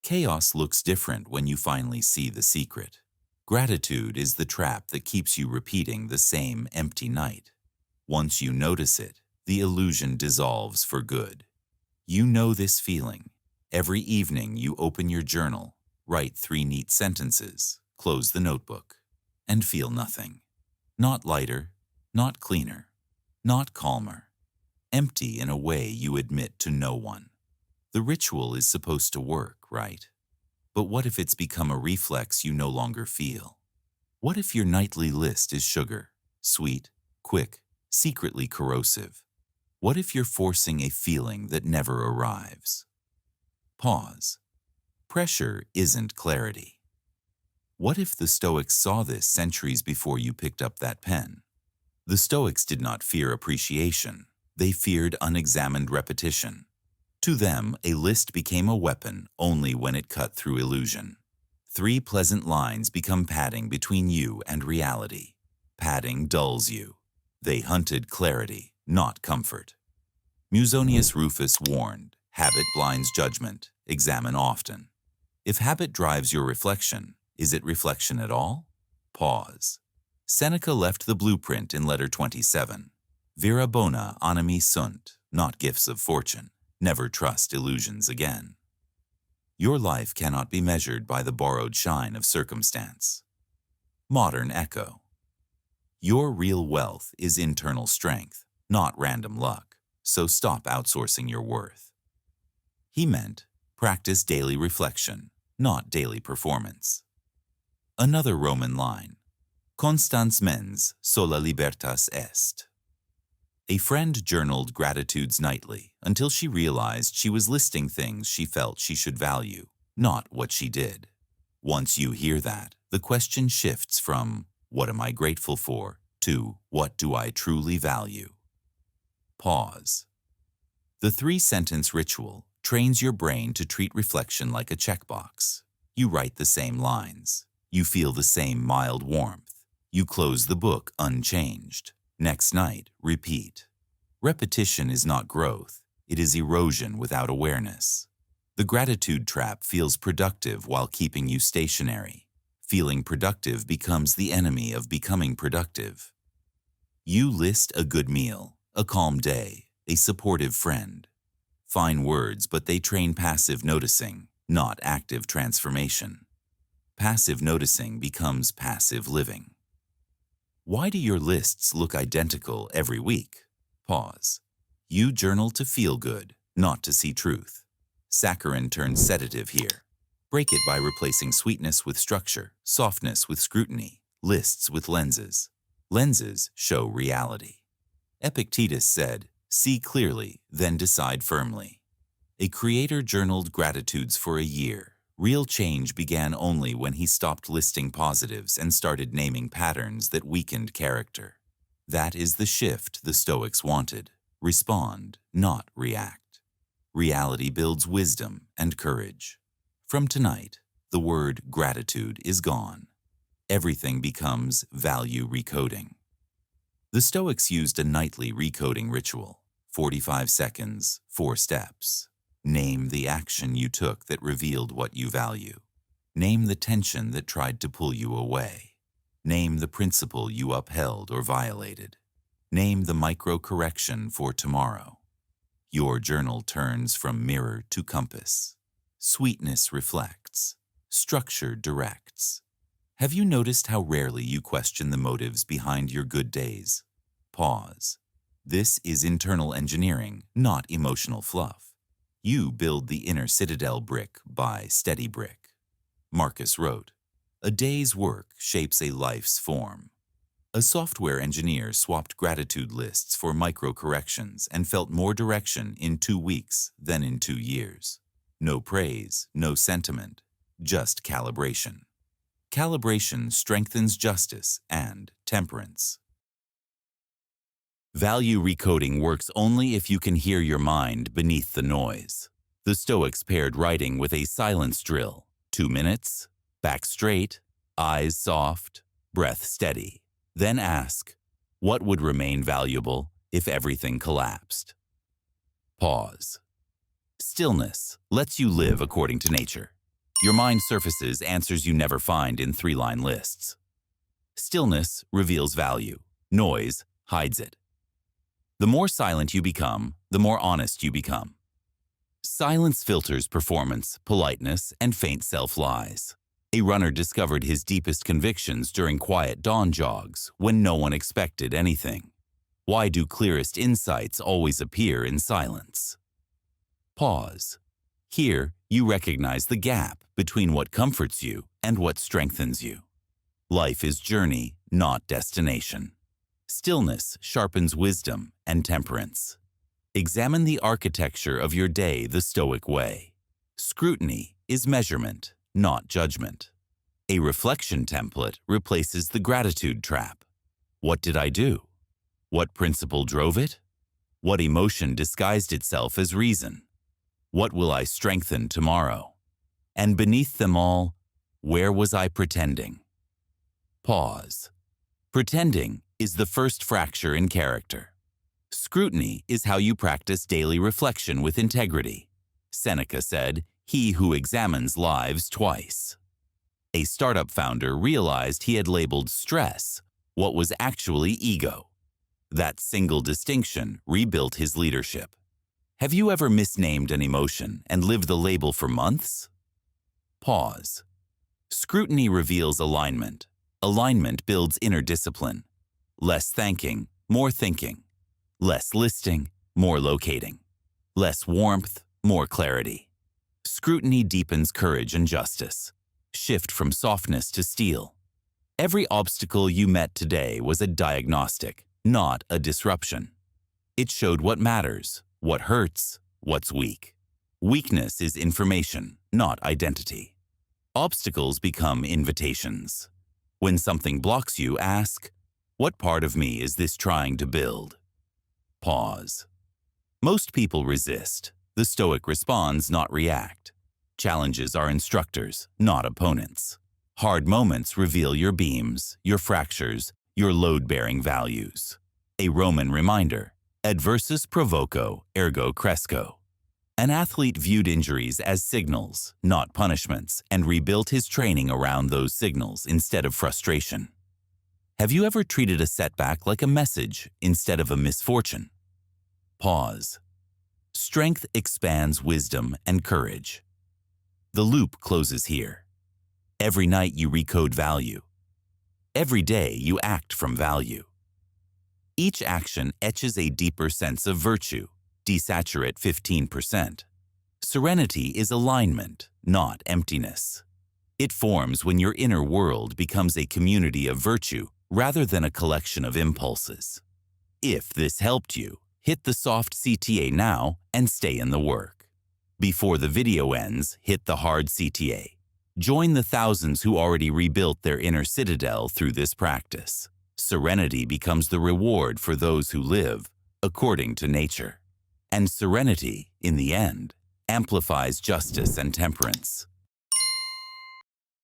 Chaos looks different when you finally see the secret. Gratitude is the trap that keeps you repeating the same empty night. Once you notice it, the illusion dissolves for good. You know this feeling. Every evening you open your journal, write 3 neat sentences, close the notebook, and feel nothing. Not lighter, not cleaner, not calmer. Empty in a way you admit to no one. The ritual is supposed to work, right? But what if it's become a reflex you no longer feel? What if your nightly list is sugar, sweet, quick, secretly corrosive? What if you're forcing a feeling that never arrives? Pause. Pressure isn't clarity. What if the Stoics saw this centuries before you picked up that pen? The Stoics did not fear appreciation. They feared unexamined repetition. To them, a list became a weapon only when it cut through illusion. 3 pleasant lines become padding between you and reality. Padding dulls you. They hunted clarity, not comfort. Musonius Rufus warned, habit blinds judgment, examine often. If habit drives your reflection, is it reflection at all? Pause. Seneca left the blueprint in letter 27. Vera bona animi sunt, not gifts of fortune. Never trust illusions again. Your life cannot be measured by the borrowed shine of circumstance. Modern echo. Your real wealth is internal strength, not random luck, so stop outsourcing your worth. He meant, practice daily reflection, not daily performance. Another Roman line. Constans mens sola libertas est. A friend journaled gratitudes nightly until she realized she was listing things she felt she should value, not what she did. Once you hear that, the question shifts from, what am I grateful for, to, what do I truly value? Pause. The 3-sentence ritual trains your brain to treat reflection like a checkbox. You write the same lines. You feel the same mild warmth. You close the book unchanged. Next night, repeat. Repetition is not growth. It is erosion without awareness. The gratitude trap feels productive while keeping you stationary. Feeling productive becomes the enemy of becoming productive. You list a good meal, a calm day, a supportive friend. Fine words, but they train passive noticing, not active transformation. Passive noticing becomes passive living. Why do your lists look identical every week? Pause. You journal to feel good, not to see truth. Saccharin turns sedative here. Break it by replacing sweetness with structure, softness with scrutiny, lists with lenses. Lenses show reality. Epictetus said, see clearly, then decide firmly. A creator journaled gratitudes for a year. Real change began only when he stopped listing positives and started naming patterns that weakened character. That is the shift the Stoics wanted. Respond, not react. Reality builds wisdom and courage. From tonight, the word gratitude is gone. Everything becomes value recoding. The Stoics used a nightly recoding ritual, 45 seconds, 4 steps. Name the action you took that revealed what you value. Name the tension that tried to pull you away. Name the principle you upheld or violated. Name the microcorrection for tomorrow. Your journal turns from mirror to compass. Sweetness reflects. Structure directs. Have you noticed how rarely you question the motives behind your good days? Pause. This is internal engineering, not emotional fluff. You build the inner citadel brick by steady brick. Marcus wrote, a day's work shapes a life's form. A software engineer swapped gratitude lists for microcorrections and felt more direction in 2 weeks than in 2 years. No praise, no sentiment, just calibration. Calibration strengthens justice and temperance. Value recoding works only if you can hear your mind beneath the noise. The Stoics paired writing with a silence drill. 2 minutes, back straight, eyes soft, breath steady. Then ask, what would remain valuable if everything collapsed? Pause. Stillness lets you live according to nature. Your mind surfaces answers you never find in three-line lists. Stillness reveals value. Noise hides it. The more silent you become, the more honest you become. Silence filters performance, politeness, and faint self-lies. A runner discovered his deepest convictions during quiet dawn jogs when no one expected anything. Why do clearest insights always appear in silence? Pause. Here, you recognize the gap between what comforts you and what strengthens you. Life is journey, not destination. Stillness sharpens wisdom and temperance. Examine the architecture of your day the Stoic way. Scrutiny is measurement, not judgment. A reflection template replaces the gratitude trap. What did I do? What principle drove it? What emotion disguised itself as reason? What will I strengthen tomorrow? And beneath them all, where was I pretending? Pause. Pretending is the first fracture in character. Scrutiny is how you practice daily reflection with integrity. Seneca said, "He who examines lives twice." A startup founder realized he had labeled stress what was actually ego. That single distinction rebuilt his leadership. Have you ever misnamed an emotion and lived the label for months? Pause. Scrutiny reveals alignment. Alignment builds inner discipline. Less thanking, more thinking. Less listing, more locating. Less warmth, more clarity. Scrutiny deepens courage and justice. Shift from softness to steel. Every obstacle you met today was a diagnostic, not a disruption. It showed what matters, what hurts, what's weak. Weakness is information, not identity. Obstacles become invitations. When something blocks you, ask, what part of me is this trying to build? Pause. Most people resist. The Stoic responds, not react. Challenges are instructors, not opponents. Hard moments reveal your beams, your fractures, your load-bearing values. A Roman reminder, adversus provoco, ergo cresco. An athlete viewed injuries as signals, not punishments, and rebuilt his training around those signals instead of frustration. Have you ever treated a setback like a message instead of a misfortune? Pause. Strength expands wisdom and courage. The loop closes here. Every night you recode value. Every day you act from value. Each action etches a deeper sense of virtue, desaturate 15%. Serenity is alignment, not emptiness. It forms when your inner world becomes a community of virtue rather than a collection of impulses. If this helped you, hit the soft CTA now and stay in the work. Before the video ends, hit the hard CTA. Join the thousands who already rebuilt their inner citadel through this practice. Serenity becomes the reward for those who live according to nature. And serenity, in the end, amplifies justice and temperance.